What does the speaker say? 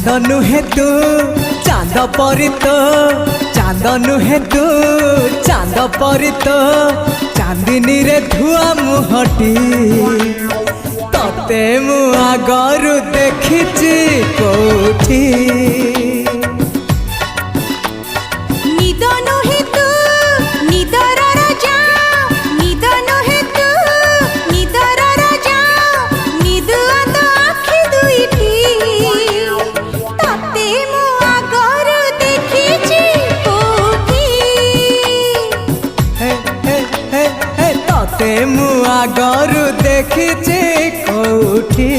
चांद नुहे तू चांद परी तो चांद नुहे तू चांद परी तो चांदिनी रे धुआ मुहटी तते मु आगरु देखिची कोठी निद नुहे तू निदर राजा निद नुहे तू निदर राजा निदुआ तो आखि दुईटी तते मु आगरु देखिची कोठी तते मु आगरु देखिची कोठी